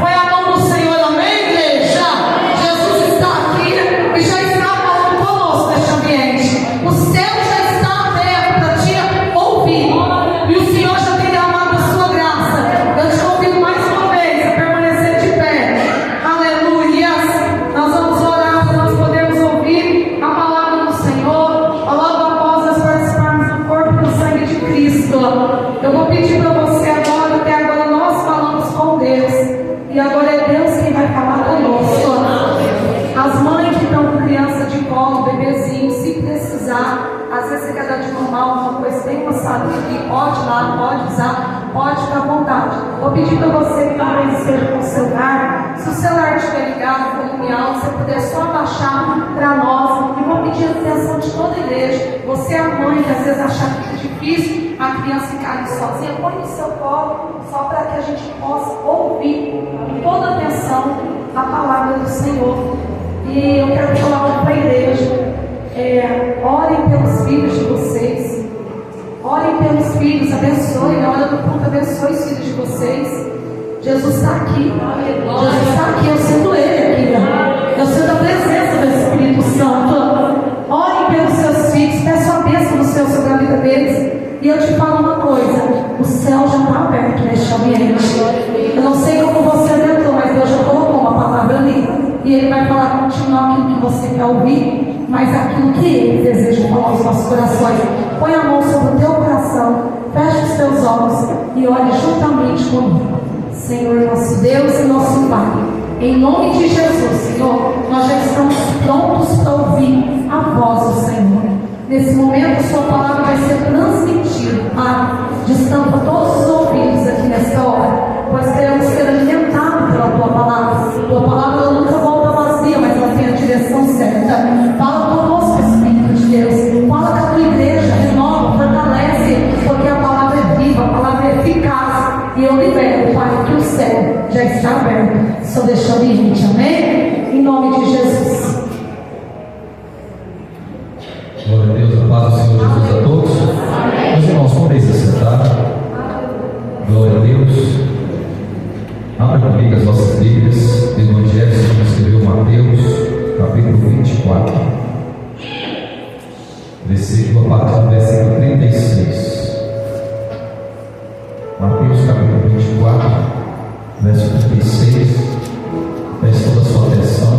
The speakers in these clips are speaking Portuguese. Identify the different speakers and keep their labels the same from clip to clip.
Speaker 1: Foi a mão do Senhor, amém, igreja? Jesus está aqui e já está falando conosco neste ambiente. O céu já está aberto para te ouvir. E o Senhor já tem derramado a sua graça. Eu te convido mais uma vez a permanecer de pé. Aleluia. Nós vamos orar para nós podermos ouvir a palavra do Senhor. Logo após nós participarmos do corpo e do sangue de Cristo. Eu vou pedir para você agora, até agora nós falamos com Deus. E agora é Deus quem vai falar conosco. As mães que estão com criança de colo, bebezinho, se precisar, às vezes você quer dar de normal, uma coisa bem moçada aqui, pode ir lá, pode usar, pode ficar à vontade. Vou pedir para você que talvez esteja com o celular, se o celular estiver ligado, volume alto, você puder só abaixar para nós. E vou pedir a atenção de toda a igreja. Você é a mãe que às vezes acha que é difícil a criança ficar ali sozinha, põe no seu colo, só para que a gente possa ouvir com toda atenção a palavra do Senhor. E eu quero falar para a igreja. Orem pelos filhos de vocês. Orem pelos filhos, abençoe. Na hora do culto, abençoe os filhos de vocês. Jesus está aqui. Jesus está aqui. Eu sinto Ele aqui. Eu sinto a presença do Espírito Santo. Orem pelos seus filhos. Peço a bênção do Senhor sobre a vida deles. E eu te falo uma coisa: o céu já está aberto neste ambiente. Eu não sei como você adentrou, mas Deus já colocou uma palavra ali. E Ele vai falar contigo não aquilo que você quer ouvir, mas aquilo que Ele deseja falar aos nossos corações. Põe a mão sobre o teu coração, feche os teus olhos e olhe juntamente comigo. Senhor, nosso Deus e nosso Pai, em nome de Jesus, Senhor, nós já estamos prontos para ouvir a voz do Senhor. Nesse momento, a sua palavra vai ser transmitida, Pai. Destampa todos os ouvidos aqui nesta hora, pois queremos ser alimentados pela Tua palavra. Tua palavra ela nunca volta vazia, mas ela tem a direção certa. Fala conosco, Espírito de Deus. Fala com a Tua igreja, renova, fortalece, porque a palavra é viva, a palavra é eficaz. E eu libero, Pai, que o céu já está aberto. Só deixa eu ir, gente, amém? Em nome de Jesus.
Speaker 2: Glória a Deus, a paz do Senhor Jesus a todos. Meus irmãos, podem se sentar. Glória a Deus. Abra comigo as nossas Bíblias, do Evangelho segundo escreveu Mateus, capítulo 24, versículo, a partir do versículo 36. Mateus, capítulo 24, versículo 36. Peço toda a sua atenção.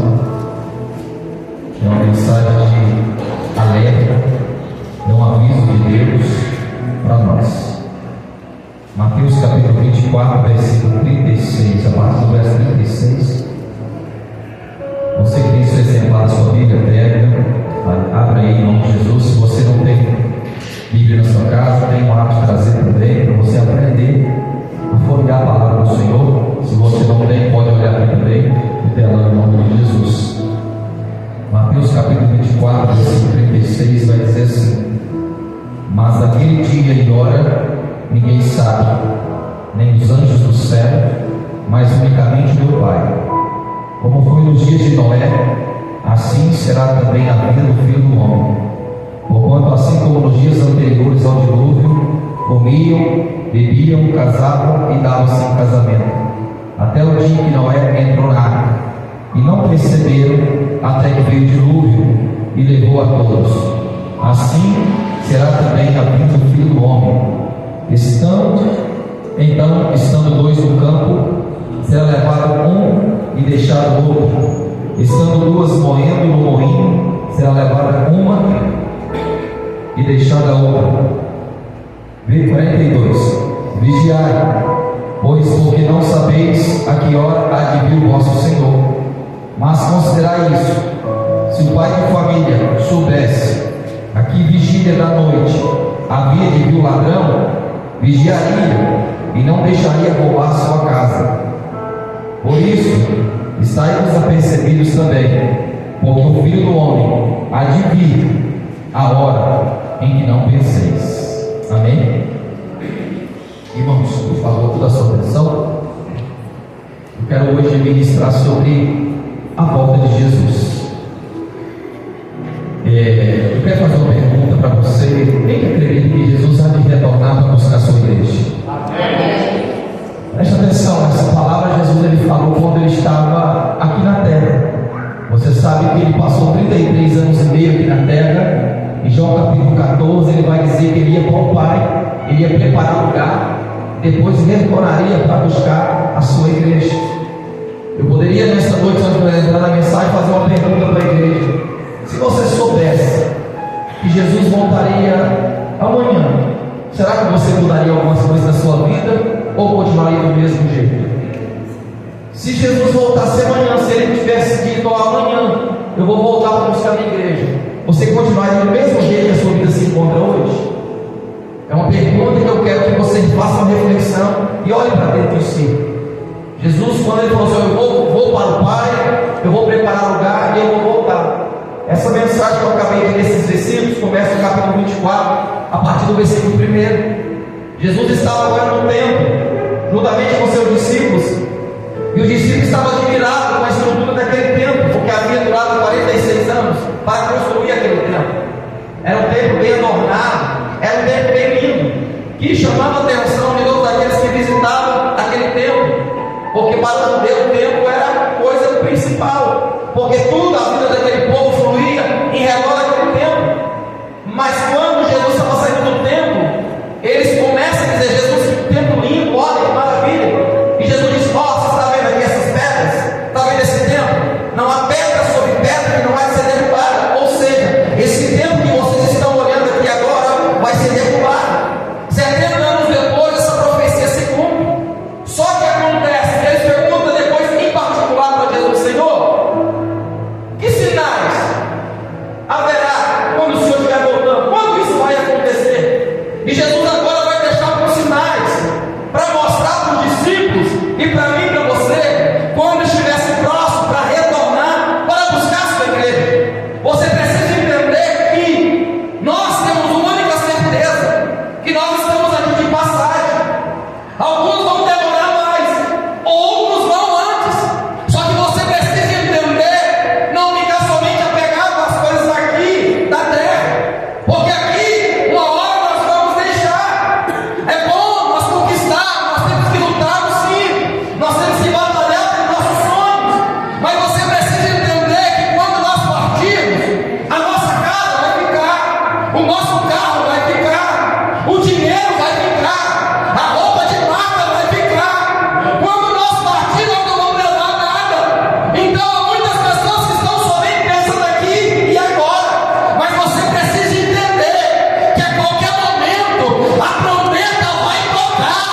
Speaker 2: É uma mensagem de alerta, é um aviso de Deus para nós. Mateus capítulo 24, versículo 36, a partir do verso 36. Você que tem seu exemplar da sua Bíblia, pega, abra aí em nome de Jesus. Se você não tem Bíblia na sua casa, tem um hábito de trazer também, para você aprender a folhear a palavra do Senhor. Se você não tem, pode olhar aqui também, no telão em nome de Jesus. Mateus capítulo 24, versículo 36 vai dizer assim: mas naquele dia e hora ninguém sabe, nem os anjos do céu, mas unicamente meu Pai. Como foi nos dias de Noé, assim será também a vida do Filho do Homem. Porquanto assim como nos dias anteriores ao dilúvio, comiam, bebiam, casavam e davam-se em casamento, até o dia que Noé entrou na arca, e não perceberam até que veio o dilúvio e levou a todos. Assim será também a vinda do Filho do Homem. Estando dois no campo, será levado um e deixado o outro. Estando duas moendo no moinho, será levada uma e deixada a outra. 42. Vigiai, pois porque não sabeis a que hora há de vir o vosso Senhor. Mas considerai isso: se o pai de família soubesse a que vigília da noite havia de vir o ladrão, vigiaria e não deixaria roubar sua casa. Por isso, estai-vos apercebidos também, porque o Filho do Homem há de vir a hora em que não penseis. Amém? Irmãos, por favor, toda a sua atenção. Eu quero hoje ministrar sobre a volta de Jesus. Eu quero fazer uma pergunta para você: quem acredita que Jesus há de retornar para buscar a sua igreja? Preste atenção, essa palavra Jesus ele falou quando ele estava aqui na terra. Você sabe que ele passou 33 anos e meio aqui na terra. Em João capítulo 14 ele vai dizer que ele ia para o Pai, ele ia preparar lugar, depois retornaria para buscar a sua igreja. Eu poderia nesta noite, antes de entrar na mensagem, fazer uma pergunta para a igreja. Se você soubesse que Jesus voltaria amanhã, será que você mudaria algumas coisas na sua vida ou continuaria do mesmo jeito? Se Jesus voltasse amanhã, se ele tivesse dito amanhã, eu vou voltar para buscar a minha igreja, você continuaria do mesmo jeito que a sua vida se encontra hoje? É uma pergunta que eu quero que você faça uma reflexão e olhe para dentro de si. Jesus, quando ele falou assim, eu vou para o Pai, eu vou preparar lugar e eu vou voltar. Essa mensagem que eu acabei de ler nesses versículos começa no capítulo 24, a partir do versículo 1. Jesus estava agora no templo, juntamente com seus discípulos, e os discípulos estavam admirados com a estrutura daquele templo, porque havia durado 46 anos para construir aquele templo. Era um templo bem adornado, era um templo bem lindo, que chamava a atenção de todos aqueles que visitavam aquele templo, porque para o judeu o templo era a coisa principal, porque tudo, a vida daquele povo fluía em redor daquele templo. Mas quando Jesus estava saindo do templo, eles começam a dizer, Jesus, que templo lindo, olha que maravilha. E Jesus diz, ó, você está vendo aqui essas pedras? Está vendo esse templo? Não há pedra sobre pedra que não vai ser derrubada. Ou seja, esse templo que vocês estão olhando aqui agora vai ser derrubado. 70 anos depois essa profecia se cumpre. Só que acontece, eles perguntam depois em particular para Jesus, Senhor, que sinais haverá quando o Senhor estiver voltando? Quando isso vai acontecer? E Jesus agora vai deixar alguns sinais para mostrar para os discípulos e para mim e para você, quando estivesse próximo para retornar, para buscar a sua igreja. Você precisa entender que nós temos uma única certeza, que nós estamos aqui de passagem. Alguns vão demorar mais, outros vão antes. Só que você precisa entender, não ficar somente apegado às coisas aqui da terra, porque aqui uma hora nós vamos deixar. É bom nós conquistar, nós temos que lutar sim, nós temos que batalhar pelos nossos sonhos, mas você precisa entender que quando nós partirmos, a nossa casa vai ficar, o nosso carro vai ficar, o dinheiro vai ficar, a roupa de marca vai ficar. Quando nós partirmos, nós não vamos levar nada. Então há muitas pessoas que estão somente pensando aqui e agora, mas você precisa entender que a qualquer momento a trombeta vai tocar.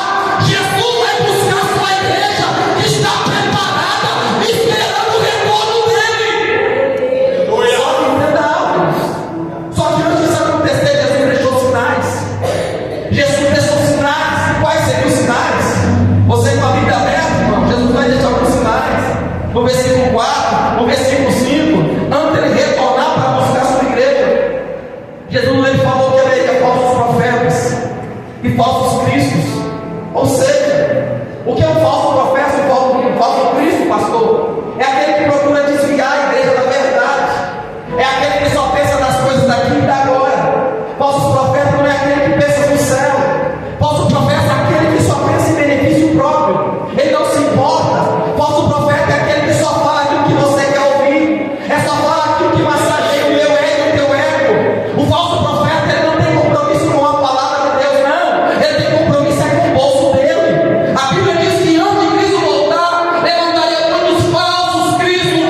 Speaker 2: Jesus vai buscar a sua igreja que está preparada, esperando o retorno dele. Só que entenda algo. Só que antes disso acontecer, Jesus deixou sinais. Jesus deixou sinais. Quais seriam os sinais? Você com a Bíblia aberta, irmão, Jesus vai deixar alguns sinais. No versículo 4, no versículo 5, antes de ele retornar para buscar a sua igreja, Jesus ele falou que haveria falsos profetas e falsos cristos. Ou seja, o que é um falso profeta e um falso cristo, pastor? É aquele que procura desviar a igreja da verdade. É aquele que só pensa nas coisas daqui e da agora. Falso profeta não é aquele que pensa no céu. Falso profeta é aquele que só pensa em benefício próprio. Ele não se importa. Falso profeta é aquele que só fala aquilo que você quer ouvir. É só falar aquilo que massageia o meu ego e o teu ego. O falso profeta ele não tem compromisso com a palavra de Deus, não. Ele tem compromisso é com o bolso dele. A Bíblia diz que antes de Cristo voltar, levantaria muitos falsos cristos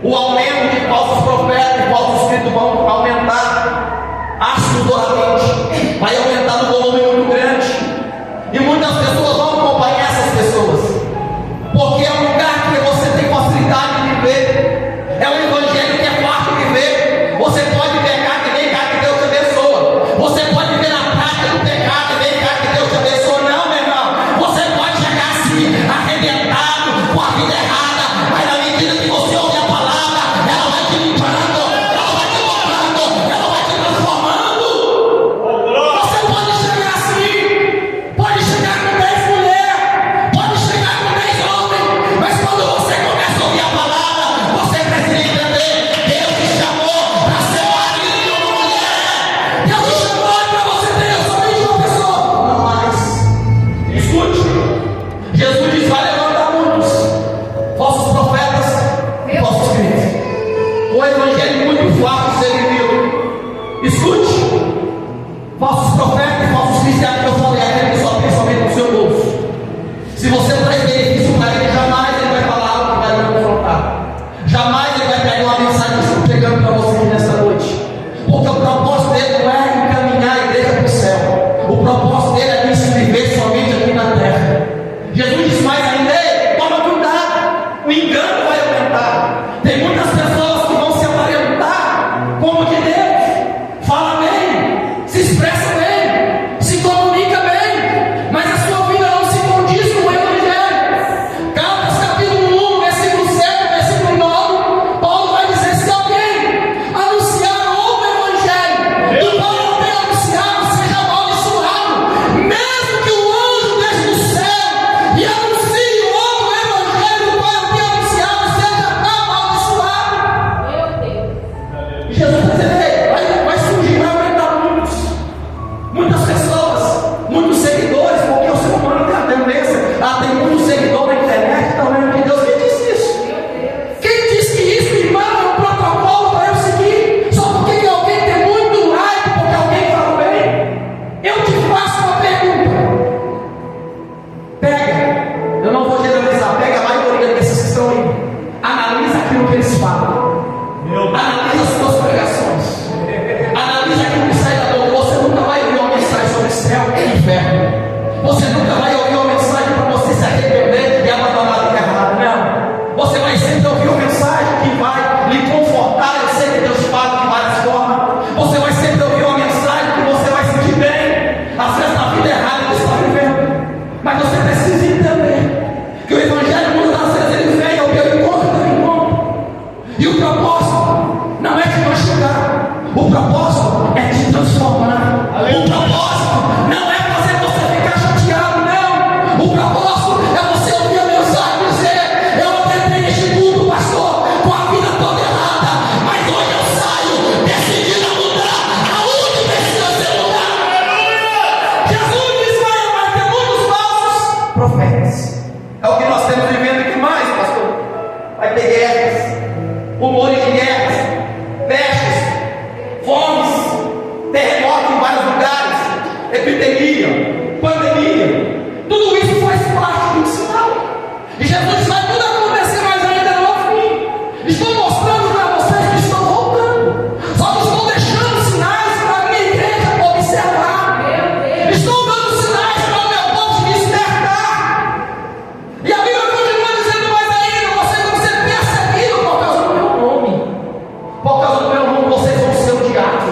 Speaker 3: O aumento de falsos profetas e falsos espíritos vão aumentar assustadoramente, vai aumentar no volume muito grande, e muitas pessoas vão acompanhar essas pessoas, porque é um lugar que você tem facilidade de viver, é um evangelho que é fácil de viver. Você pode pecar que nem cá que Deus te abençoa, você pode ver na prática do pecado e nem cá que Deus te abençoa. Não, meu irmão, você pode chegar assim, arrebentado, com a vida errada, mas na medida que você ouve a palavra, ela vai te limpando, ela vai te mudando, ela vai te transformando. Você pode chegar assim, pode chegar com 10 mulheres, pode chegar com 10 homens, mas quando você começa a ouvir a palavra, você precisa entender: Deus te chamou para ser marido de uma mulher, Deus te chamou para você ter somente uma pessoa, não mais. Escute, Jesus diz: vai levantar muitos falsos profetas e falsos crentes. O evangelho muito fácil de ser vivido. Escute, falsos profetas e falsos cristianos que eu falei, aquele que só pensa somente no seu bolso. Se você traz benefício para ele, jamais ele vai falar algo que vai lhe confrontar. Jamais ele vai pegar uma mensagem que eu estou pegando para você nessa noite. Porque o propósito dele não é encaminhar a igreja para o céu. O propósito dele é se viver somente aqui na terra. Jesus diz mais ainda: ei, toma cuidado, o engano vai aumentar. Tem muitas pessoas que vão se aparentar como de Deus, fala bem, se expressa bem, se comunica bem, mas a sua vida não se condiz com o evangelho. Gálatas capítulo 1, versículo 7, versículo 9, Paulo vai dizer: se alguém anunciar outro evangelho do qual não tem anunciado, seja amaldiçoado, mesmo que o anjo desça do céu e anuncie outro evangelho do qual não tem anunciado, seja amaldiçoado. E Jesus vai dizer: ei, vai surgir, vai aumentar muitas pessoas, muitos seguidores, porque o ser humano tem a tendência a ter muitos seguidores na internet, também de Deus. Quem disse isso? Quem disse que isso, irmão, é um protocolo para eu seguir? Só porque alguém tem muito like, porque alguém fala bem? Eu te faço uma pergunta. Pega, eu não vou generalizar, pega a maioria desses que estão aí, analisa aquilo que eles falam, analisa as suas pregações, analisa aquilo que sai da boca. Você nunca vai ouvir uma mensagem sobre céu e inferno, você nunca vai ouvir uma mensagem para você se arrepender e abandonar o errado. Não, você vai sempre ouvir uma mensagem que vai lhe confortar. Eu sei que Deus fala de várias formas. Você vai sempre ouvir uma mensagem que você vai sentir bem, às vezes na vida errada que você está vivendo, mas você precisa entender que o evangelho muitas vezes ele vem ao teu encontro, e o propósito não é te machucar, o propósito é te transformar. O propósito não é fazer você ficar chateado, não. O propósito é você ouvir a mensagem e dizer: eu tentei neste mundo, pastor, com a vida toda errada, mas hoje eu saio decidido a mudar. Aonde precisa ser mudado? Jesus diz: vai ter muitos falsos profetas. É o que nós temos vivendo aqui mais, pastor. Vai ter guerras, rumores de guerras, pestes, fomes, terremotos em vários lugares, epidemia, pandemia. Tudo isso faz parte do sinal. E Jesus diz: vai tudo acontecer, mas ainda não é o fim. Estou mostrando para vocês que estão voltando. Só que estou deixando sinais para a minha igreja observar. Estou dando sinais para o meu povo se despertar. E a Bíblia continua dizendo mais ainda: vocês vão ser perseguidos por causa do meu nome. Por causa do meu nome vocês vão ser odiados.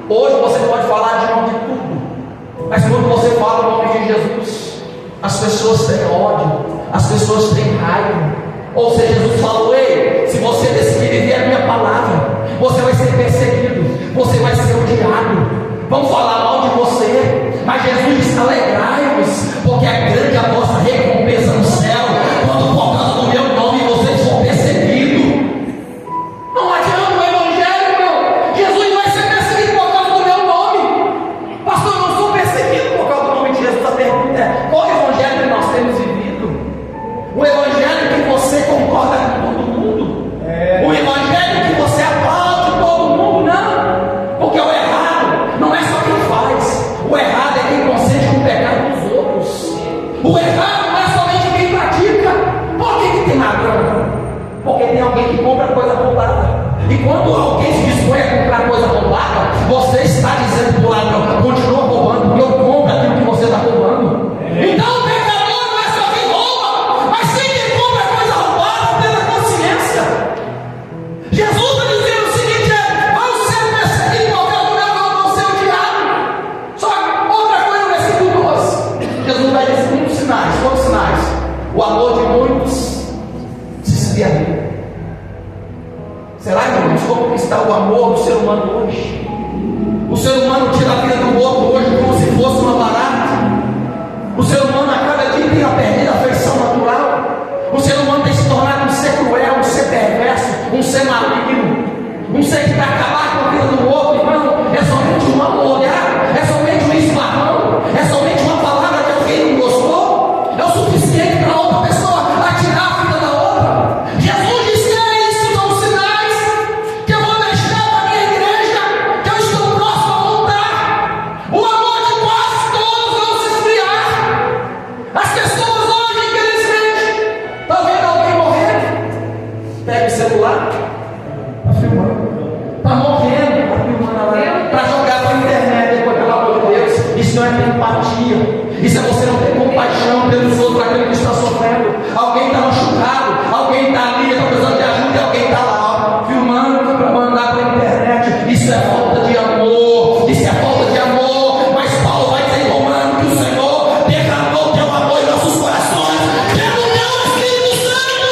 Speaker 3: Hoje você pode falar de nome de tudo, mas quando você fala o nome de Jesus, as pessoas têm ódio, as pessoas têm raiva. Ou seja, Jesus falou: ei, se você decidir viver a minha palavra, você vai ser perseguido, você vai ser odiado, vão falar mal de você. Mas Jesus diz: alegrai-vos, porque é grande a vossa recompensa no céu, quando por causa do meu nome vocês for perseguidos. Não adianta o evangelho, meu. Jesus vai ser perseguido por causa do meu nome. Pastor, eu não sou perseguido por causa do nome de Jesus. A pergunta é: qual evangelho que nós temos vivido? O evangelho que você concorda com todo mundo? coisa roubada. E quando alguém se dispõe a comprar coisa roubada, você está dizendo para o ladrão: continua roubando, porque eu compro aquilo que você está roubando. Então o pecador não é só quem rouba, mas sim quem compra coisa roubada, tendo a consciência. Jesus está dizendo o seguinte: vão ser perseguidos em qualquer lugar, vão ser o diabo. Só outra coisa no versículo 12. Jesus vai dizer muitos sinais, quantos sinais? O amor de muitos se esfriaria. Será, irmãos, como está o amor do ser humano hoje? O ser humano tira a vida do outro hoje como se fosse uma barata. O ser humano a cada dia tem perdido a afeição natural. O ser humano tem se tornado um ser cruel, um ser perverso, um ser maligno, um ser que vai acabar com a vida do outro. Irmão, é somente um olhar, é somente um esbarrão, é somente uma palavra que alguém não gostou, é o suficiente para outra pessoa atirar a vida da outra. Jesus disse: é isso, são os sinais que eu vou deixar na minha igreja, que eu estou próximo a voltar. O amor de quase todos vão se esfriar. As pessoas hoje, infelizmente, estão vendo alguém morrendo, pega o celular, está filmando, está morrendo, está filmando, para jogar para a internet, depois, pelo amor de Deus. Isso não é ter empatia, isso é você não ter compaixão pelos outros, aquele que está sofrendo. Alguém está machucado, alguém está ali, está precisando de ajuda, e alguém está lá, ó, filmando para mandar para a internet. Isso é falta de amor, isso é falta de amor. Mas Paulo vai dizer em Romanos que o Senhor derramou o teu amor em nossos corações pelo teu Espírito Santo.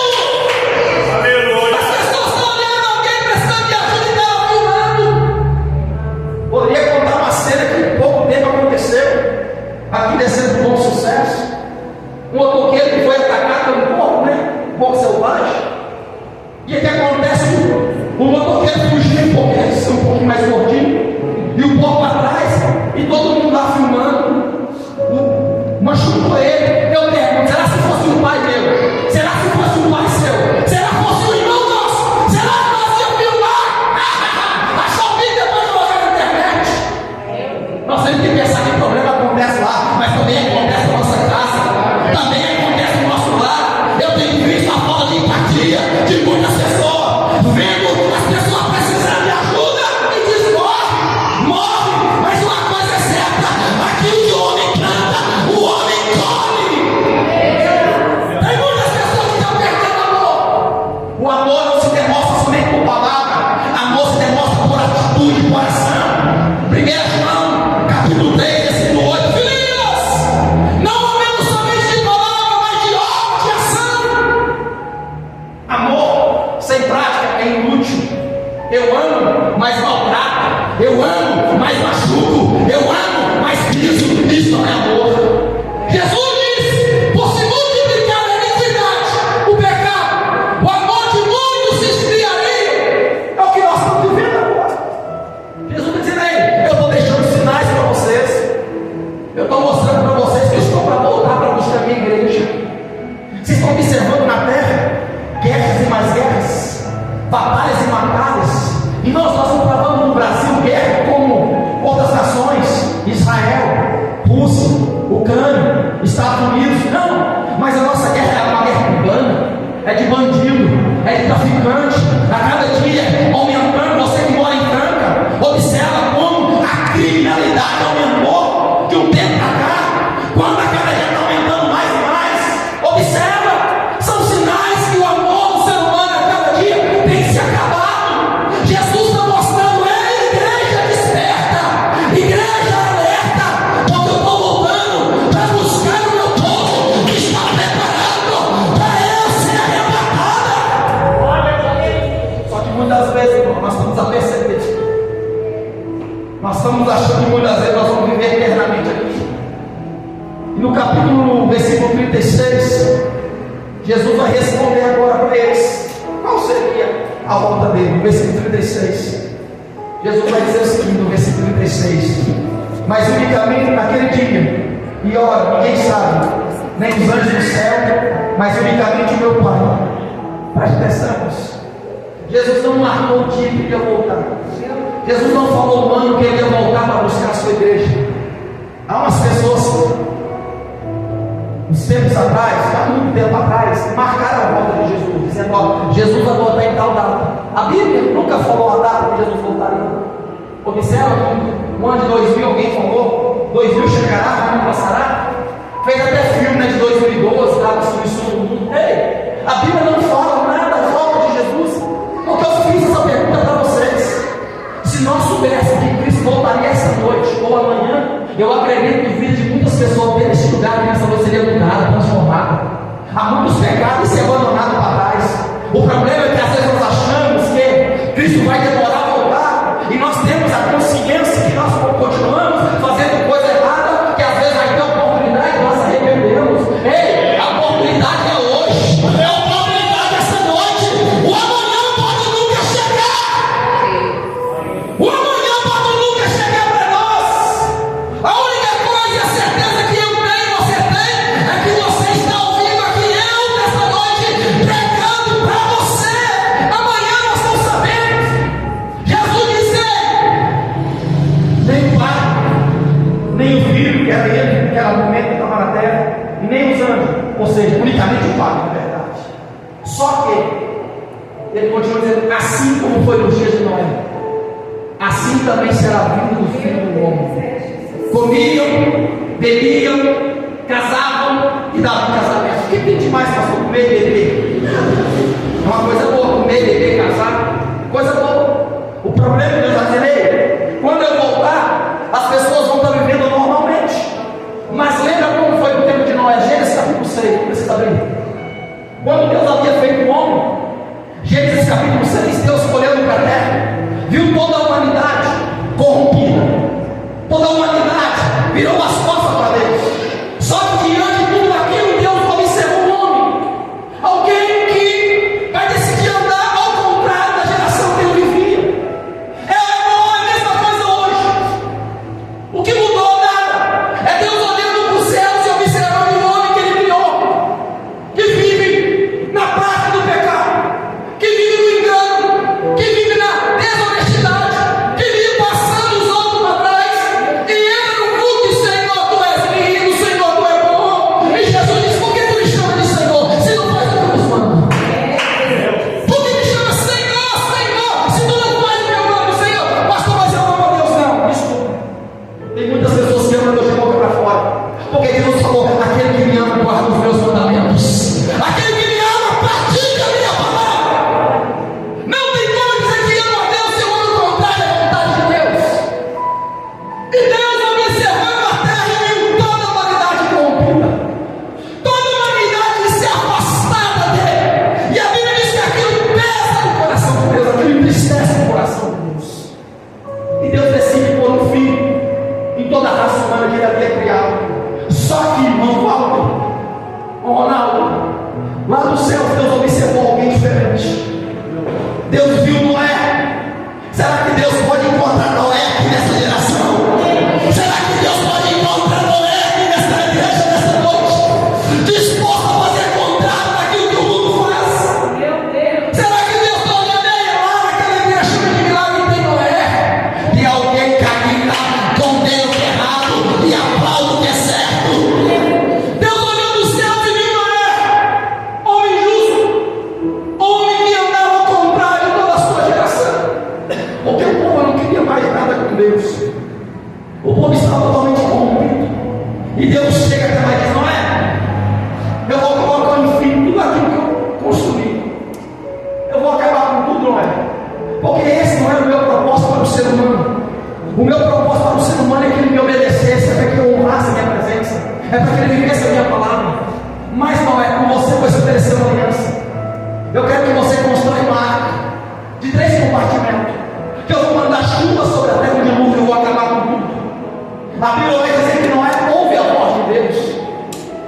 Speaker 4: Aleluia.
Speaker 3: As pessoas estão olhando alguém precisando de ajuda e estão filmando. Poderia contar uma cena que em pouco tempo aconteceu aqui descendo do Bom Sucesso. Um motoqueiro que foi atacado pelo porco, né? Porco selvagem. E o que acontece? O motoqueiro fugiu um pouquinho mais gordinho, e o porco atrás, e todo mundo lá filmando, machucou ele. Eu pergunto: será se fosse um pai meu? Será se fosse um pai seu? Será que fosse um irmão nosso? Será que nós íamos filmar? Achar o vídeo depois de colocar na internet? Nós temos que pensar que o problema acontece lá, mas também acontece na nossa casa, também acontece no nosso lar. Eu tenho visto a falta de empatia de muitas pessoas, vendo as pessoas precisando de ajuda e diz: morre, mas uma coisa é certa: aquilo que o homem canta, o homem come. Tem muitas pessoas que estão perdendo amor. O amor não se demonstra somente por palavra, amor se demonstra por atitude, por ação. 1 João, capítulo 3, versículo 8. Filhinhos, não amemos somente de palavra, mas de obra, de ação. Amor sem prática é inútil. Eu amo, mas maltrato. Eu amo, mas machuco. Eu amo, mas piso. Isso não é amor. Jesus disse: por se multiplicar a iniquidade, o pecado, o amor de muitos se esfriaria. É o que nós estamos vivendo agora. Jesus está dizendo aí: eu estou deixando sinais para vocês. Eu estou mostrando para vocês que eu estou para voltar para buscar a minha igreja. Vocês estão observando na terra guerras e mais guerras, batalhas e batalhas. E nós não travamos no Brasil guerra como outras nações: Israel, Rússia, Ucrânia, Estados Unidos. Não, mas a nossa guerra é uma guerra urbana, é de bandido, é de traficante. A cada dia aumentando. Você que mora em Franca, observa como a criminalidade aumentou de um tempo para cá. Quando a cada dia está aumentando mais e mais. Observa, são sinais que o amor do ser humano a cada dia tem se acabado. Jesus está mostrando: ei, igreja desperta, igreja alerta, porque eu estou voltando para buscar o meu povo que está preparado para eu ser arrebatado. Só que muitas vezes, irmão, nós estamos a perceber. Nós estamos achando que muitas vezes nós vamos viver eternamente aqui. E no capítulo, versículo 36, Jesus vai responder agora para eles qual seria a volta dele. No versículo 36, Jesus vai dizer o seguinte, no versículo 36: mas unicamente naquele dia, e ora, ninguém sabe, nem os anjos do céu, mas unicamente o meu Pai. Preste atenção, irmãos. Jesus não marcou o dia que ele ia voltar. Jesus não falou o ano que ele ia voltar para buscar a sua igreja. Há umas pessoas, uns tempos atrás, há muito tempo atrás, marcaram a volta de Jesus, dizendo dizendo: ó, Jesus vai voltar em tal data. A Bíblia nunca falou a data que Jesus voltaria. Observa que no ano de 2000 alguém falou: 2000 chegará, não passará. Fez até filme, né, de 2012, da destruição do mundo. Ei, a Bíblia não fala nada da volta de Jesus. Porque eu fiz essa pergunta para vocês. Se nós soubéssemos que Cristo voltaria essa noite ou amanhã, eu acredito que a vida de muitas pessoas neste lugar, nessa noite, seria mudada, transformada. Há muitos pecados e se abandonados para trás. O problema é que às vezes nós achamos que Cristo vai demorar a voltar, e nós temos a consciência que nós continuamos fazendo coisa errada, que às vezes vai ter oportunidade e nós arrependemos. Ei, a oportunidade é hoje, é a oportunidade essa noite. O amanhã pode nunca chegar. O amanhã pode nunca chegar para nós. A única coisa e a certeza que eu tenho, você tem, é que você está ouvindo aqui eu nessa noite pregando para você. Amanhã nós não sabemos. Jesus disse: nem o Pai, nem o Filho, que era ele, que era o momento que estava na terra, e nem os anjos, ou seja, unicamente o Pai, na verdade. Só que ele continua dizendo: assim como foi nos dias de Noé, assim também será a vinda do Filho do Homem. Comiam, bebiam, casavam e davam casamento. O que tem demais, pastor? Comer e beber? É uma coisa boa, comer, beber, casar, coisa boa. O problema é que Deus vai dizer: quando eu voltar, as pessoas vão estar vivendo normalmente. Mas lembra como foi no tempo de Noé? Gênesis capítulo 6, precisa abrir. Quando Deus havia feito o homem, Gênesis capítulo 6, Deus olhando para a terra, viu toda a humanidade corrompida. Toda a humanidade virou as costas para Deus. Só que diante de tudo aquilo, Deus observou o homem. Alguém que vai decidir andar ao contrário da geração que ele vivia. É a mesma coisa hoje. O que mudou nada é Deus olhando para os céus e observando o homem que ele criou, que vive na prática do pecado, que vive no engano, que vive na desonestidade, que vive passando os outros para trás, e entra no culto: Senhor, tu és lindo, Senhor, tu és bom. E Jesus diz: por que tu me chama de Senhor, se não faz o que eu vos mando? Por que me chama Senhor, Senhor, se tu não faz o que eu mando? Senhor, pastor, mas eu amo a Deus. Não, desculpa. Tem muitas pessoas que amam Deus de boca para fora, porque Deus falou: aquele que me ama guarda os meus mandamentos, aquele que me ama pratica a minha palavra. Não tem como dizer que ama a Deus se eu ando contrário à vontade de Deus. E Deus observando a terra e viu toda a humanidade corrompida, toda a humanidade se afastada dele. E a Bíblia diz que aquilo pesa no coração de Deus, aquilo entristece o coração de Deus. E Deus decide pôr um filho em toda a raça humana que ele havia criado. Só que, irmão Walter, Ronaldo, lá no céu Deus observou alguém diferente. Deus viu Noé. Será que Deus pode encontrar Noé aqui nessa geração? Será que Deus pode encontrar Noé aqui nessa igreja nessa noite, disposto a fazer contrário daquilo que o mundo faz? Será que Deus está olhando aí lá naquela igreja de milagre e tem Noé? Tem alguém que acredita, condena o que é errado e aplaude o que é certo. Deus olhou do céu e viu Noé, homem justo, homem que andava ao contrário de toda a sua geração, porque o povo não queria mais nada com Deus. O povo estava totalmente corrompido. E Deus chega até lá e diz: Noé, eu vou colocar em fim tudo aquilo que eu construí. Eu vou acabar com tudo, Noé, porque esse não era o meu propósito para o ser humano. O meu propósito para o ser humano é que ele me obedecesse, é para que eu honrasse a minha presença, é para que ele vivesse a minha palavra. Mas Noé, com você vai se oferecer uma aliança. Eu quero que você constrói uma arca de 3 compartimentos, que eu vou mandar chuva sobre a terra, um dilúvio, eu vou acabar com tudo. A Bíblia vai dizer que Noé ouve a voz de Deus,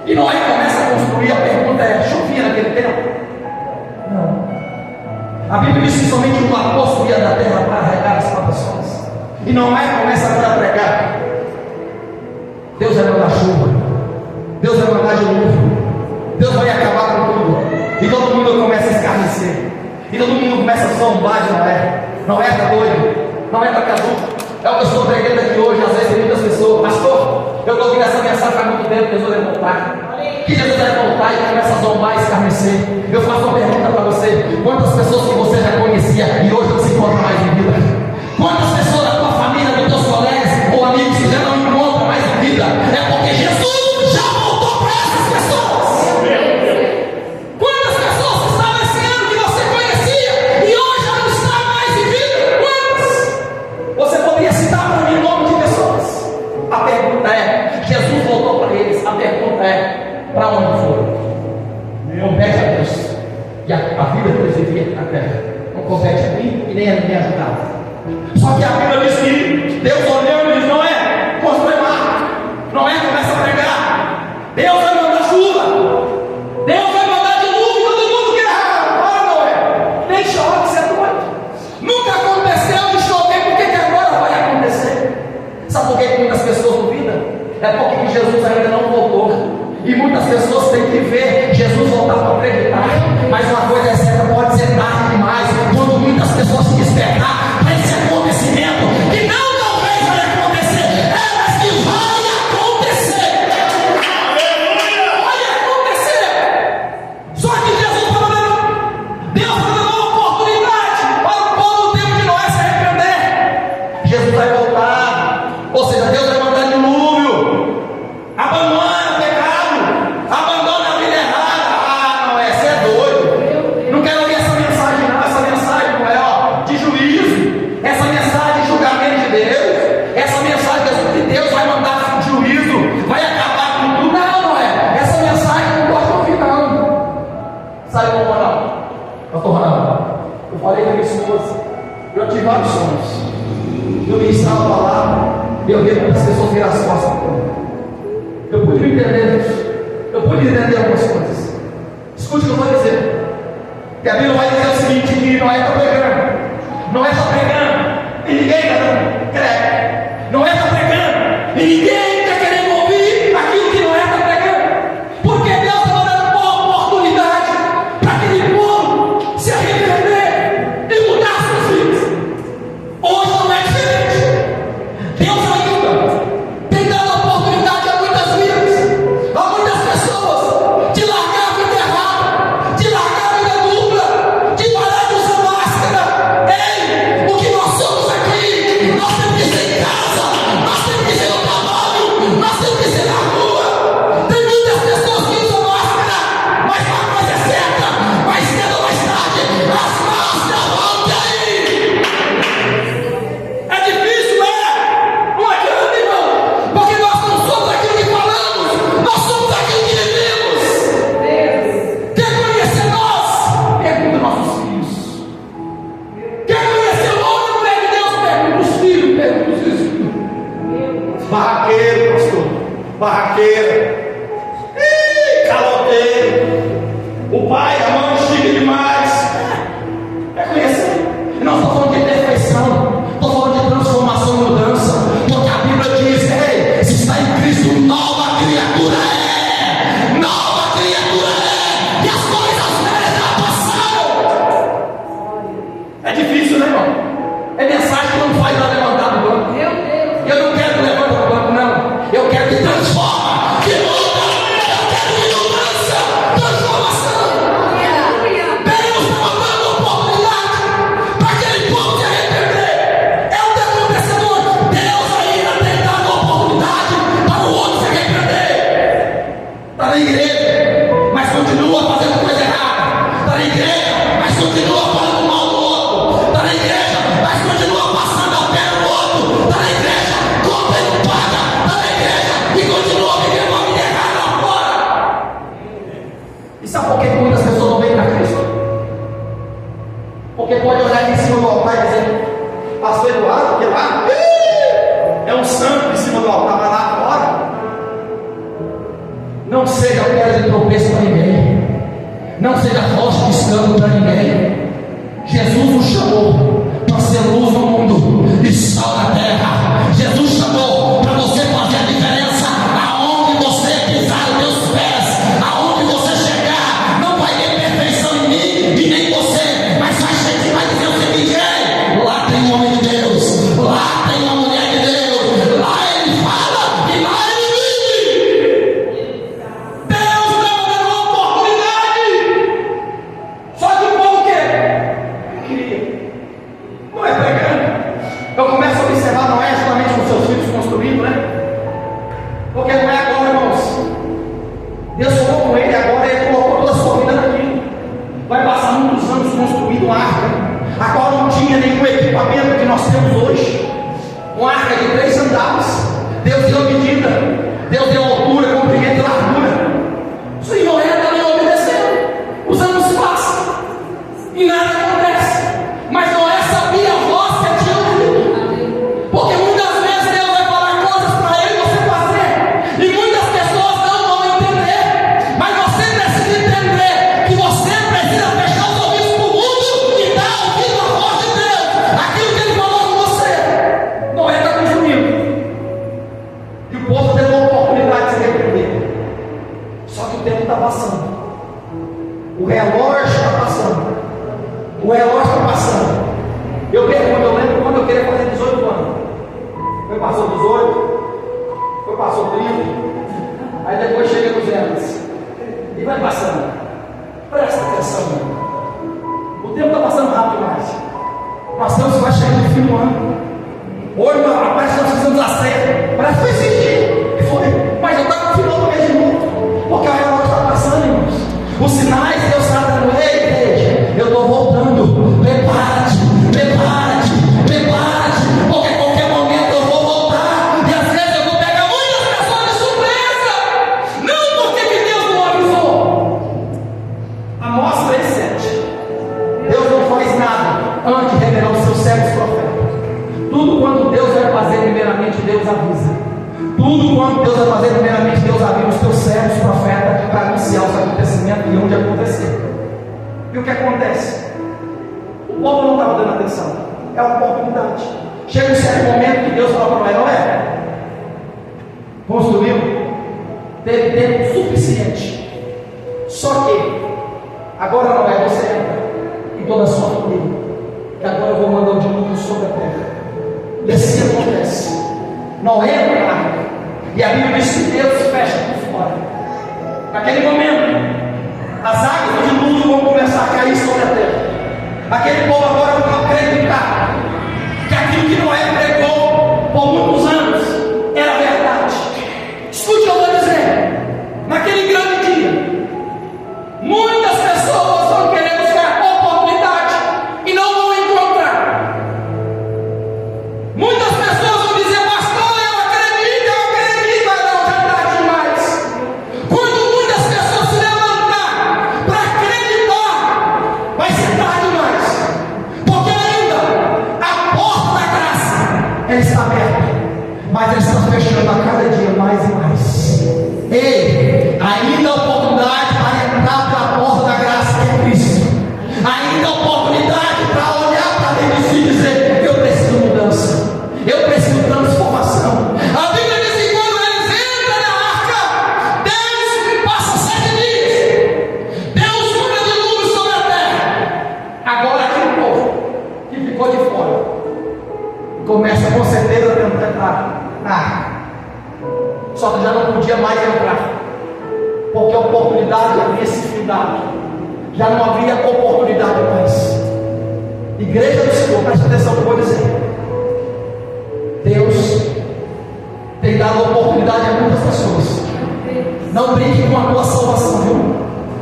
Speaker 3: e Noé começa a construir. A pergunta é: chovia naquele tempo? Não. A Bíblia diz que somente um vapor subia da terra para regar as plantações, e Noé começa a pregar. Deus vai mandar chuva, Deus vai mandar dilúvio, Deus vai acabar com tudo, e todo mundo começa a escarnecer, e todo mundo começa a zombar de Noé. Noé está doido, Noé está caduco. É o que eu estou pregando aqui hoje. Às vezes tem muitas pessoas: pastor, eu estou ouvindo essa mensagem há muito tempo, Deus vai voltar, que Jesus vai voltar, e começa a zombar e escarnecer. Eu faço uma pergunta para você: quantas pessoas que você já conhecia e hoje não se encontra mais em vida? Quantas pessoas da tua família, dos teus colegas ou amigos que já não encontram mais em vida? É porque Jesus já voltou para essas pessoas. Quantas pessoas que estavam esse ano que você conhecia e hoje já não está mais em vida? Quantas? Você poderia citar para mim o nome de pessoas? A pergunta é: Jesus voltou para eles. A pergunta é: para onde foram? Compete a Deus. E a vida deles vivia na terra. Não compete a mim e nem a ninguém ajudar. Só que a Bíblia diz que Deus olhou e diz: não é constrói mar, não é começa a pregar. Deus vai mandar chuva, Deus vai mandar dilúvio, todo mundo quer. Agora não é, nem chove, você é doido. Nunca aconteceu de chover, por que agora vai acontecer? Sabe por que muitas pessoas duvidam? É porque Jesus ainda não voltou. E muitas pessoas têm que ver Jesus voltar para acreditar. Mas uma coisa é certa, pode ser tarde demais. Quando muitas pessoas se despertar para esse acontecimento, que não talvez vai acontecer, mas que vai acontecer. Vai acontecer. Só que Jesus está dando, Deus está dando uma oportunidade para o povo do tempo de Noé se arrepender. Jesus vai voltar, ou seja, Deus vai mandar dilúvio. Abandona o pecado, abandona a vida errada. Não é, você é doido. Não quero ouvir essa mensagem, não. Essa mensagem não é de juízo, essa mensagem de julgamento de Deus, essa mensagem que Deus vai mandar juízo, vai acabar com tudo. Não é. Essa mensagem eu não gosto de ouvir, não. Sabe como não? Pastor Ronaldo, eu falei com a minha esposa, eu tive vários sonhos. Eu ministrava a palavra, eu vi muitas pessoas virar as costas para mim. Eu pude entender isso. Eu pude entender algumas coisas. Escute o que eu vou dizer. Que a Bíblia vai dizer o seguinte: que Noé está pregando. Noé está pregando e ninguém está dando crédito. Noé está pregando e ninguém está querendo ouvir aquilo que Noé está pregando. Porque Deus está dando uma oportunidade para aquele povo se arrepender e mudar suas vidas. Hoje não é diferente. Deus ainda tem dado oportunidade a muitas vidas, a muitas pessoas, de largar a vida errada, de largar a vida dupla, de parar de usar máscara. Ei, o que nós somos aqui? Nós temos que ser em casa, nós temos que ser no trabalho, nós temos que ser na rua. Tem muitas pessoas que usam máscara, mas uma coisa é certa: mais cedo ou mais tarde, as máscaras vão cair. É difícil, não adianta, irmão, porque nós não somos aquilo que falamos, nós somos aquilo que vivemos. Quer conhecer nós? Pergunta nossos filhos. Quer conhecer o homem e a mulher de Deus? Pergunta os filhos, pergunta os filhos. Barraqueiro, pastor, barraqueiro, caloteiro, o pai, a mãe chique demais. Quer conhecer? E nós estamos falando de perfeição, estou falando de transformação e mudança, porque a Bíblia diz: ei, se está em Cristo, nova criatura é, nova criatura é, e as coisas velhas já passaram. É difícil, né, irmão? É mensagem que não faz nada levantar do banco. Eu não quero que levante do banco, não. Eu quero que transforma, que muda. Eu quero que mudança, transformação. Deus está mandando oportunidade para aquele povo se arrepender. É o que aconteceu hoje. Deus ainda tem dado oportunidade para o outro se arrepender. Está na igreja, mas continua fazendo coisa errada. Está na igreja, mas continua falando mal do outro. Está na igreja, mas continua passando a pé no outro. Está na igreja, conta e não paga. Está na igreja e continua vivendo uma vida errada lá fora. E sabe por que muitas pessoas não vêm para Cristo? Porque pode olhar aqui em cima do altar e dizer: pastor Eduardo, que lá é um santo em cima do altar, mas lá fora. Não seja pedra de tropeço para ninguém, não seja rocha de escândalo para ninguém. Jesus nos chamou para ser luz no mundo e sal na terra. Jesus chamou para você fazer a diferença aonde você pisar os teus pés, aonde você chegar. Não vai ter perfeição em mim e nem você, mas a gente vai dizer o seguinte: ei, lá tem um homem de Deus, lá tem uma mulher de Deus, lá ele fala e lá ele vive. Deus está dando uma oportunidade. a qual não tinha nenhum equipamento que nós temos hoje. Uma arca de 3 andares. Deus deu medida, Deus deu altura, comprimento e largura. O Senhor também obedeceu. Os anos passam e nada acontece. Mas Noé sabia a voz que tinha ouvido. Porque muitas vezes Deus vai falar coisas para ele e você fazer. E muitas pessoas não vão entender. Mas você precisa entender que você precisa fechar os ouvidos para o mundo e dar ouvido à voz de Deus. Aquilo que Ele falou com você. Noé está consumindo. E o povo teve uma oportunidade de se arrepender. Só que o tempo está passando. O relógio está passando. O relógio está passando. Eu lembro quando eu queria fazer 18 anos. Foi, passou 18. Foi, passou 30. Aí depois chega nos anos. E vai passando. Presta atenção, meu. O tempo está passando rápido demais. Nós estamos quase chegando no fim do ano. Hoje, parece que nós fizemos a ceia. Parece que foi esse dia. E foi. Mas eu estava no final do mês de novo. Porque o relógio está passando, irmãos. Os sinais, Deus está dando. Ei, igreja, eu estou voltando. Prepara-te, prepara-te, prepara-te. Porque a qualquer momento eu vou voltar. E às vezes eu vou pegar muitas pessoas de surpresa. Não porque que Deus não avisou. Amós 3:7. Deus não faz nada antes de revelar os seus servos profetas. Tudo quando Deus vai fazer, primeiramente Deus avisa. Tudo quando Deus vai fazer, primeiramente Deus avisa os teus servos profetas para anunciar os acontecimentos e onde acontecer. E o que acontece? O povo não estava dando atenção. É uma oportunidade. Chega um certo momento que Deus fala para Noé: construiu, teve tempo suficiente. Só que agora Noé, você entra e toda a sua família, que agora eu vou mandar um dilúvio sobre a terra. E assim acontece. Noé entra na arca, e a Bíblia diz que Deus fecha por fora. Naquele momento, as águas do dilúvio vão começar a cair sobre a terra. Aquele povo agora vai acreditar que aquilo que Noé pregou por muitos anos era verdade. Escute o que eu vou dizer. Naquele grande dia, muitas pessoas vão querer buscar oportunidade e não vão encontrar. Muitas pessoas vão dizer: pastor, eu acredito, mas não, já está demais. Quando muitas pessoas se levantar para acreditar, vai ser tarde demais. Porque ainda a porta da graça, ela está aberta, mas ela está fechando a cada dia mais e mais. Ei, ainda a oportunidade para entrar pela porta da graça que é Cristo. Ainda a oportunidade para olhar para dentro de si e dizer: eu preciso de mudança, eu preciso de transformação. A Bíblia diz que quando eles entram na arca, Deus passa 7 dias. Deus manda dilúvio sobre a terra. Agora aquele povo que ficou de fora começa com certeza a tentar entrar na arca. Só que já não podia mais entrar, porque a oportunidade havia se findado. Já não havia oportunidade mais. Igreja do Senhor, presta atenção no que eu vou dizer. Deus tem dado oportunidade a muitas pessoas. Não brinque com a tua salvação, viu?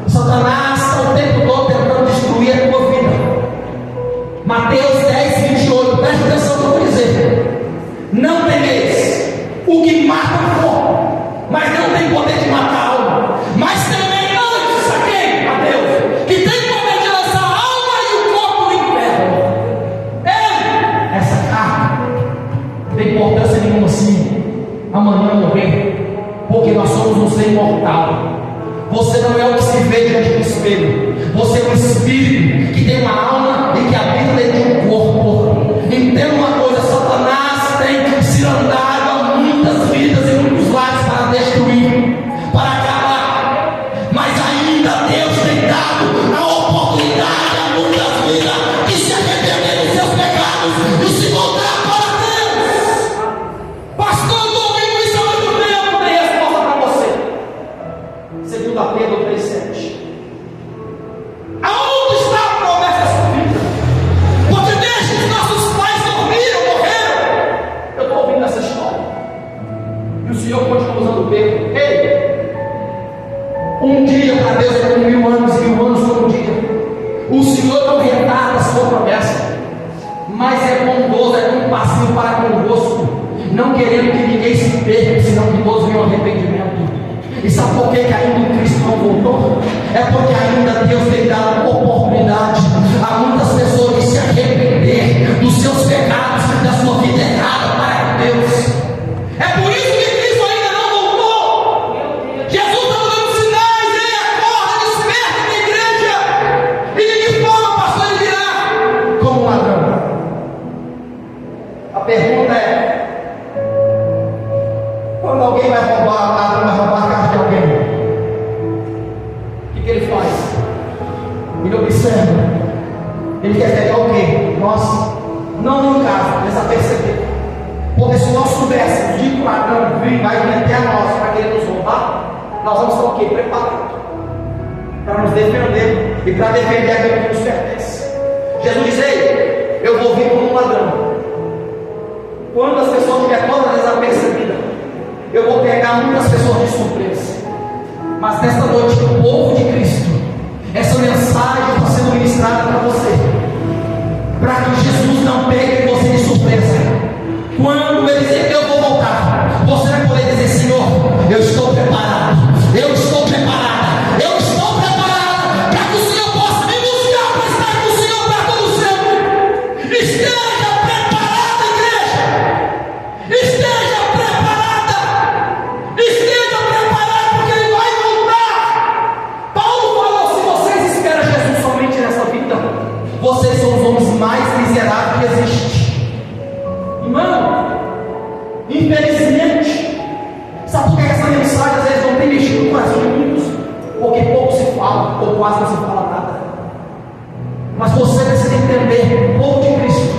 Speaker 3: Satanás está o tempo todo tentando destruir a tua vida. Mateus 10:28. Presta atenção no que eu vou dizer. Não temeis o que mata o corpo, mas não tem poder de matar a alma. Mas temei antes a quem? A Deus, que tem poder de lançar a alma e o corpo no inferno. Ei, essa carne não tem importância nenhuma assim. Amanhã morrer, porque nós somos um ser imortal. Você não é o que se vê diante do espelho. Você é um espírito que tem uma alma e que habita dentro de um corpo. Entenda uma coisa: Satanás tem cirandado a muitas vidas e muitos lares para destruir, para acabar. Mas ainda Deus tem dado a oportunidade a muitas vidas de se arrepender dos seus pecados e se voltar para Deus. Pastor, eu estou ouvindo isso há muito tempo. Tem resposta para você. 2 Pedro 3:7. Aonde está a promessa da sua vida? Porque desde que nossos pais dormiram, morreram. Eu estou ouvindo essa história. E o Senhor continua usando Pedro. Ei, um dia para Deus é como 1000 anos, e 1000 anos como um dia. O Senhor não retarda a sua promessa. mas é bondoso, é compassivo para convosco, não querendo que ninguém se perca, senão que todos venham ao arrependimento. E sabe por que ainda o Cristo não voltou? É porque ainda Deus tem dado oportunidade a muitas pessoas de se arrepender dos seus pecados, da sua vida errada para Deus. É por isso que Cristo ainda não voltou. Jesus está dando sinais, ele acorda, desperta na igreja. E de que forma, pastor, ele virá? Como um ladrão. A pergunta é: quando alguém vai roubar, ladrão vai roubar a casa de alguém, o que ele faz? Ele observa. Ele quer pegar o quê? Nós, não em casa, desaperceber. Porque se nós soubéssemos de que o ladrão vai meter a nós para querer nos roubar, nós vamos estar o quê? Preparados para nos defender e para defender aquilo que nos pertence. Jesus diz: ei, eu vou vir como um ladrão. Quando as pessoas estiverem todas desapercebidas, eu vou pegar muitas pessoas de surpresa. Mas nesta noite, o povo de Cristo, essa mensagem está sendo ministrada para você, para que Jesus não pegue você de surpresa. Quando ele dizer: eu vou voltar, você vai poder dizer: Senhor, eu estou preparado, eu estou preparada, eu estou preparada, para que o Senhor possa me buscar para estar com o Senhor para todo sempre. Esteja preparada, igreja, esteja preparada, porque ele vai voltar. Paulo falou: se vocês esperam Jesus somente nessa vida, vocês são os homens mais miseráveis que existem. Irmão, infelizmente, sabe por que essa mensagem às vezes não tem mexido no coração de muitos? Porque pouco se fala, ou quase não se fala nada. Mas você precisa entender, povo de Cristo,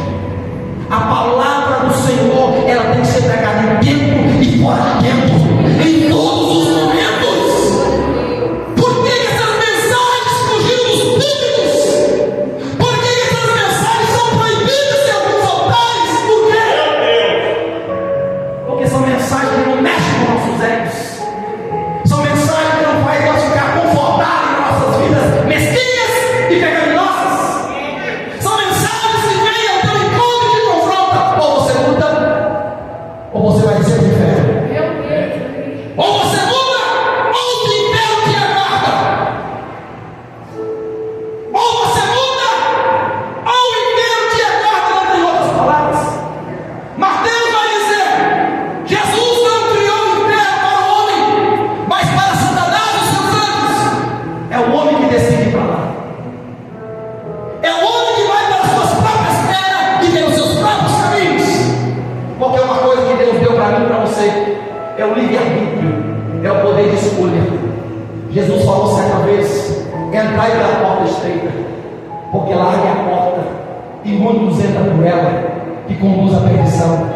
Speaker 3: a palavra do Senhor, ela tem que ser pregada em tempo e fora de tempo, em todos os momentos. Por que essas mensagens fugiram dos púlpitos? Por que essas mensagens são proibidas em alguns altares? Por quê? Porque são mensagens que não mexem com nossos egos, são mensagens que não fazem nós ficar confortáveis em nossas vidas mesquinhas e pecaminosas. São mensagens que vêm ao teu encontro e te confrontam. Ou você muda, ou você vai ser do inferno. Ou você muda, ou o inferno te aguarda. Ou você muda, ou o inferno te aguarda. Não tem outras palavras. Mas Deus vai dizer: Jesus não criou o inferno para o homem, mas para Satanás e os seus anjos. É o homem que decide para lá. É o homem que vai para as suas próprias pernas e tem os seus próprios caminhos. Porque uma coisa que Deus deu para mim e para você é o livre-arbítrio, é o poder de escolha. Jesus falou certa vez: entrai pela porta estreita, porque larga é a porta e muitos entram por ela, que conduz à perdição.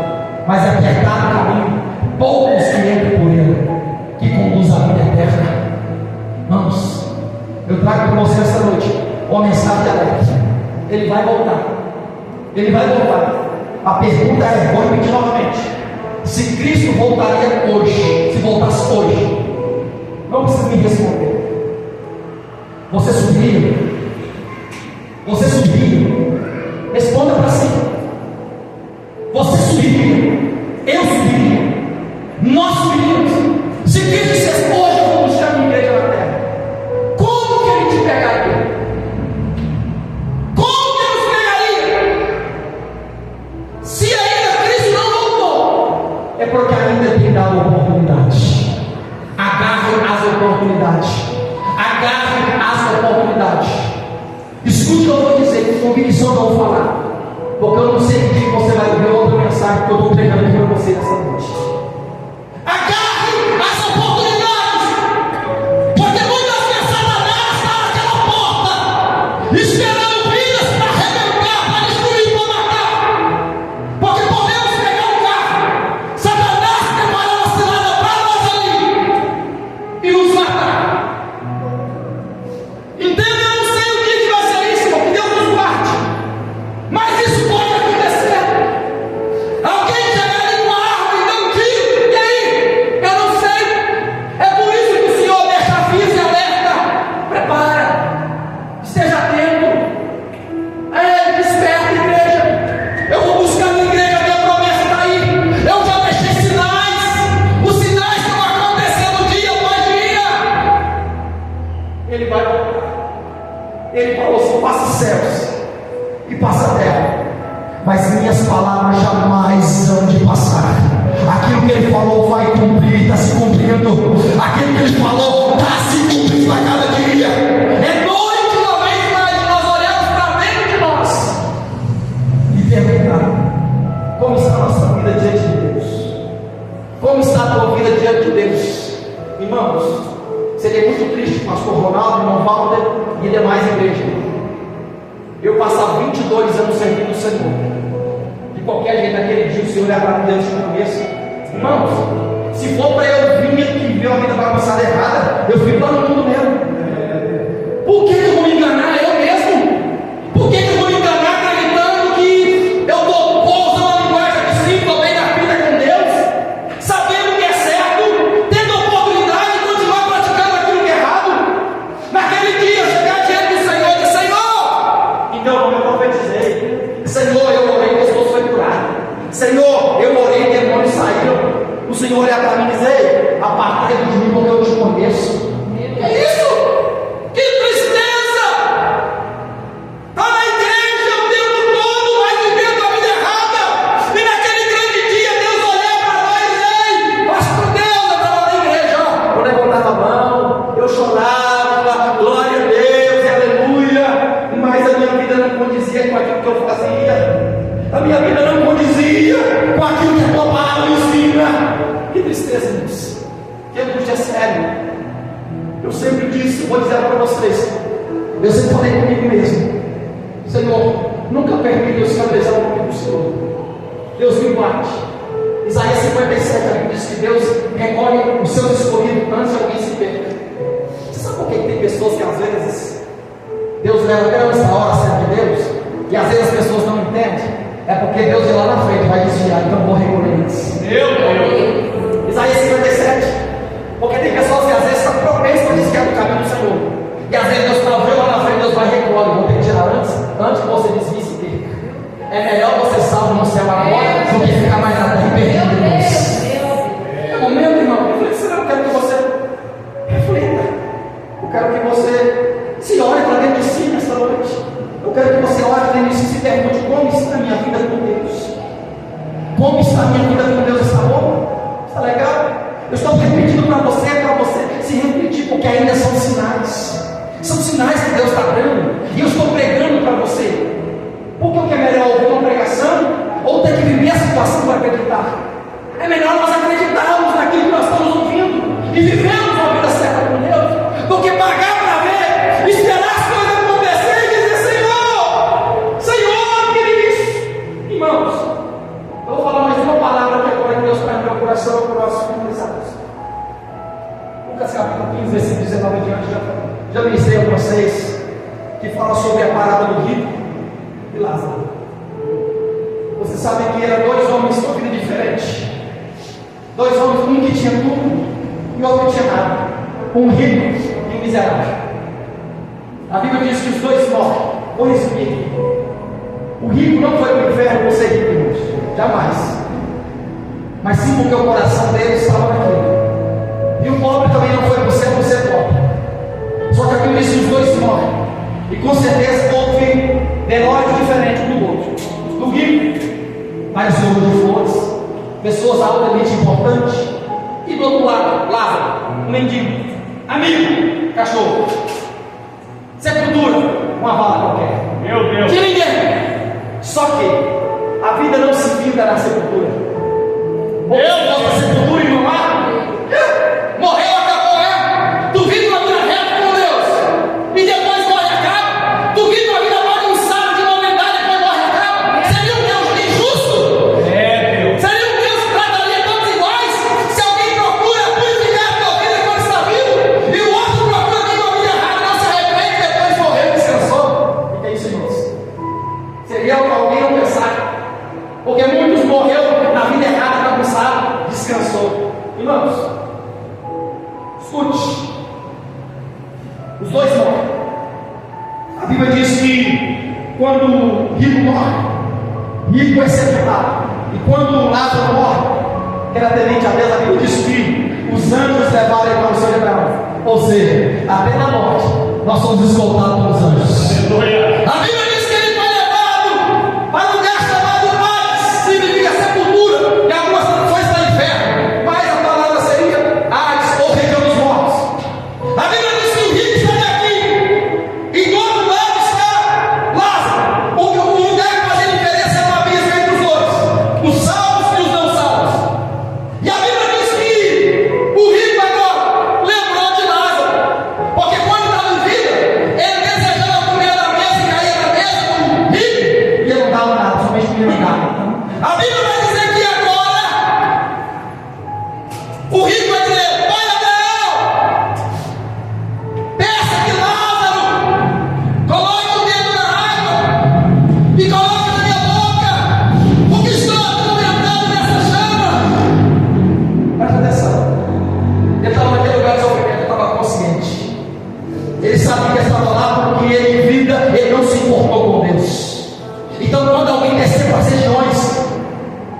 Speaker 3: Mas é apertado o caminho, poucos que entram por ele, que conduz à vida eterna. Vamos, eu trago para você essa noite uma mensagem de alerta. Ele vai voltar. Ele vai voltar. A pergunta é, vou repetir novamente: se Cristo voltaria hoje, se voltasse hoje, não precisa me responder. Você subiria? Você subiria? Responda para si. Você subiria? Eu subiria? Nós subiríamos? Se Cristo dissesse: hoje eu vou buscar minha igreja na terra, como que ele te pegaria? Como que ele nos pegaria? Se ainda Cristo não voltou, é porque ainda tem dado oportunidade. Agarre as oportunidades. Agarre as oportunidades. Escute o que eu vou dizer, com convicção eu vou falar, porque eu não sei que dia você vai ver outra mensagem que eu estou pregando aqui para você nessa noite. Agarre as oportunidades, porque muitas vezes Satanás está naquela porta, esperando vidas para arrebentar, para destruir, para matar. Porque podemos pegar um carro, Satanás preparar uma cilada para nós ali e nos matar. Entenda? Eu não sei o que vai ser isso, porque Deus nos guarde, mas isso pode acontecer. Alguém chegar ali com a arma e dar um tiro
Speaker 5: mas minhas palavras jamais hão de passar. Aquilo que ele falou vai cumprir, está se cumprindo. Aquilo que ele falou está se cumprindo a cada dia.
Speaker 3: É noite uma vez mais, nós olhamos para dentro de nós
Speaker 5: E perguntar: como está a nossa vida diante de Deus?
Speaker 3: como está a tua vida diante de Deus. Irmãos, seria muito triste o pastor Ronaldo, irmão Walter e demais igrejas eu passar 22 anos servindo o Senhor. De qualquer jeito, naquele dia o Senhor ia para Deus de começo. Irmãos, se for para eu vir aqui ver a vida bagunçada errada, eu fico lá no mundo mesmo. Por que eu vou me enganar eu mesmo? Por que eu vou me enganar acreditando que eu vou usando uma linguagem que sim, estou bem na vida com Deus, sabendo que é certo, tendo a oportunidade de continuar praticando aquilo que é errado? Naquele dia, chegar diante do Senhor e dizer: Senhor, então eu profetizei. Senhor, eu orei, meu esposo foi curado. Senhor, eu orei, demônios saíram. O Senhor olhar para mim e dizer: apartai-vos de mim, porque eu te conheço. Que isso? Que tristeza! Está na igreja o tempo todo, mas vivendo a vida errada. E naquele grande dia, Deus olhar para nós e dizer: ei, pastor Deus, eu estava na igreja, ó. Eu levantava a mão, eu chorava, glória a Deus, aleluia. Mas a minha vida não condizia com aquilo que eu fazia. A minha vida não condizia com aquilo que a tua palavra me ensina. Que tristeza, irmãos. Que angústia séria. Eu sempre disse, vou dizer para vocês, eu sempre falei comigo mesmo: Senhor, nunca permita eu escandalizar o nome do Senhor. Deus me bate. Isaías 57 aqui diz que Deus recolhe os seus escolhidos antes de alguém se perder. Você sabe por que tem pessoas que às vezes Deus leva até antes da hora certa de Deus, e às vezes as pessoas não entendem? É porque Deus de lá na frente vai desviar, então vou recolher eles.
Speaker 4: Meu Deus.
Speaker 3: Isaías 57. Porque tem pessoas que às vezes estão propensas a desviar do caminho do Senhor. E às vezes Deus está vendo lá na frente, Deus vai recolher. Vou ter que tirar antes que você desvie e se perca. É melhor você salvo no céu agora do que ficar mais na terra e perdido, irmãos. É momento, irmão. Reflexão. Eu quero que você reflita. Eu quero que você se olhe para dentro de si nesta noite. Eu quero que você olhe dentro de si e se pergunte: como está a minha vida com Deus? Como está a minha vida com Deus? Está bom? Está legal? Eu estou repetindo para você se refletir, porque ainda são sinais. São sinais que Deus está dando. E eu estou pregando para você. Porque o que é melhor, ouvir uma pregação ou ter que viver a situação para acreditar? É melhor nós acreditarmos naquilo que nós estamos ouvindo e vivemos uma vida certa com Deus, do que pagar para ver, esperar as coisas acontecerem e dizer: Senhor, que isso? Irmãos, eu vou falar mais uma palavra que agora que Deus está no meu coração para nós finalizarmos. Lucas capítulo 15, versículo 19 em diante, já ministrei a vocês, que fala sobre a parada do rico e Lázaro. Vocês sabem que eram dois homens com vida diferente. Dois homens, um que tinha tudo e outro que tinha nada. Um rico e um miserável. A Bíblia diz que os dois morrem. Vou resumir aqui. O rico não foi para o inferno por ser rico, irmãos. Jamais. Mas sim porque o coração dele estava naquilo. E o pobre também não foi por ser pobre. Só que a Bíblia diz que os dois morrem. E com certeza houve velórios diferentes um do outro. Do rico, mais ouro de flores, pessoas altamente importantes. E do outro lado, Lázaro, um mendigo, amigo, cachorro. Sepultura, uma vala qualquer.
Speaker 4: Meu Deus.
Speaker 3: Que ninguém. Só que a vida não se finda na sepultura. Deus, nossa sepultura, irmão, lá. Morreu, acabou, é? Duvido uma vida reta com Deus. E depois morre, acaba. Duvido uma vida bagunçada de novidade e depois morre, acaba. Seria um Deus injusto?
Speaker 4: Deus.
Speaker 3: Seria um Deus que trataria todos iguais? Se alguém procura purificar a tua vida enquanto está vivo, e o outro procura ter uma vida errada, não se arrepende e depois morreu e descansou. O que é isso, irmãos? Seria alguém não pensar. Porque muitos morreram na vida errada, bagunçado, descansou. Irmãos, escute. Os dois morrem. A Bíblia diz que quando o rico morre, rico é sepultado. E quando Lázaro morre, que era tenente a Deus, a Bíblia diz que os anjos levaram ele para o seu Abraão. Ou seja, até na morte, nós somos escoltados pelos anjos.
Speaker 4: Aleluia.
Speaker 3: A Bíblia diz que ele foi levado para um lugar chamado
Speaker 5: ligado. A Bíblia vai dizer que agora o rico vai dizer: Pai Abraão, peça que Lázaro coloque o dedo na água e coloque na minha boca, porque estou atormentado nessa chama. Presta atenção. Ele estava naquele lugar de sofrimento, ele estava consciente. Ele sabia que estava lá porque ele, em vida, ele não se importou com Deus. Então, quando alguém descer para as regiões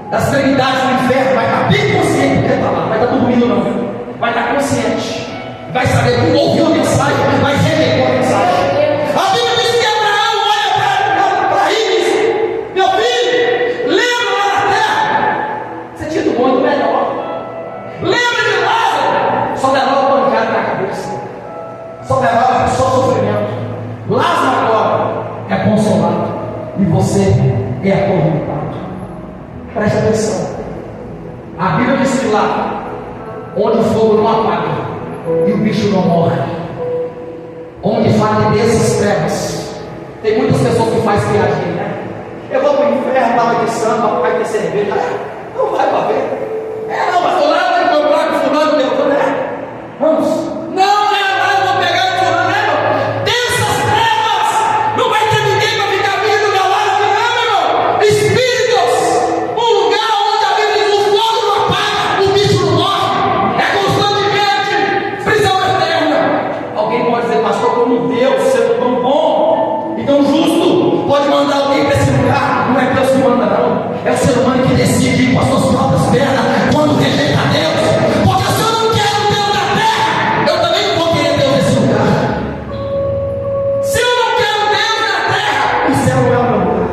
Speaker 5: das extremidades do inferno, vai estar bem consciente do que está lá, vai estar dormindo, não, vai estar consciente, vai saber que ouviu a mensagem, vai rejeitar a mensagem. A Bíblia diz que Abraão olha para ele e diz: meu filho, lembra lá na terra, você tinha do bom e do melhor. Lembra de Lázaro, só levava pancada na cabeça, só levava só sofrimento. Lázaro agora é consolado e você é atormentado. Preste atenção. A Bíblia diz que lá onde o fogo não apaga e o bicho não morre, onde faz dessas trevas, tem muitas pessoas que fazem viagem, né? Eu vou para o inferno, tava de samba, vai ter cerveja. Não vai para ver. Não, mas lá vai comprar com fulano, meu, né? Vamos. Não, eu vou pegar o fulano, né? Dessas trevas não vai ter ninguém para ficar vindo do meu lado, não, meu irmão. Espíritos, um lugar onde a Bíblia diz: o fogo não apaga, o bicho não morre, é constantemente prisão eterna. Alguém pode dizer: pastor, como Deus, sendo tão bom e tão justo, pode mandar alguém para esse lugar? Não é Deus que manda, não. É o ser humano que decide ir com as suas próprias pernas quando rejeita Deus. Porque se eu não quero Deus na terra, eu também não vou querer Deus nesse lugar. Se eu não quero Deus na terra, o céu não é o meu lugar.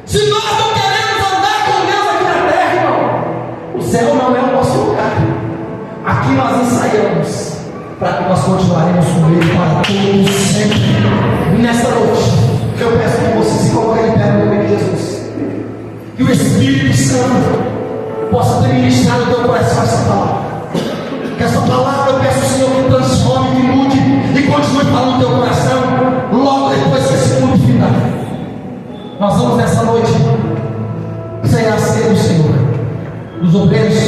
Speaker 5: Se nós não queremos andar com Deus aqui na terra, irmão, o céu não é o nosso lugar. Aqui nós ensaiamos para que nós continuaremos com Ele para todos sempre. Nesta noite, eu peço que você se coloque em pé no nome de Jesus. Que o Espírito Santo possa ter ministrado o teu coração essa palavra. Que essa palavra eu peço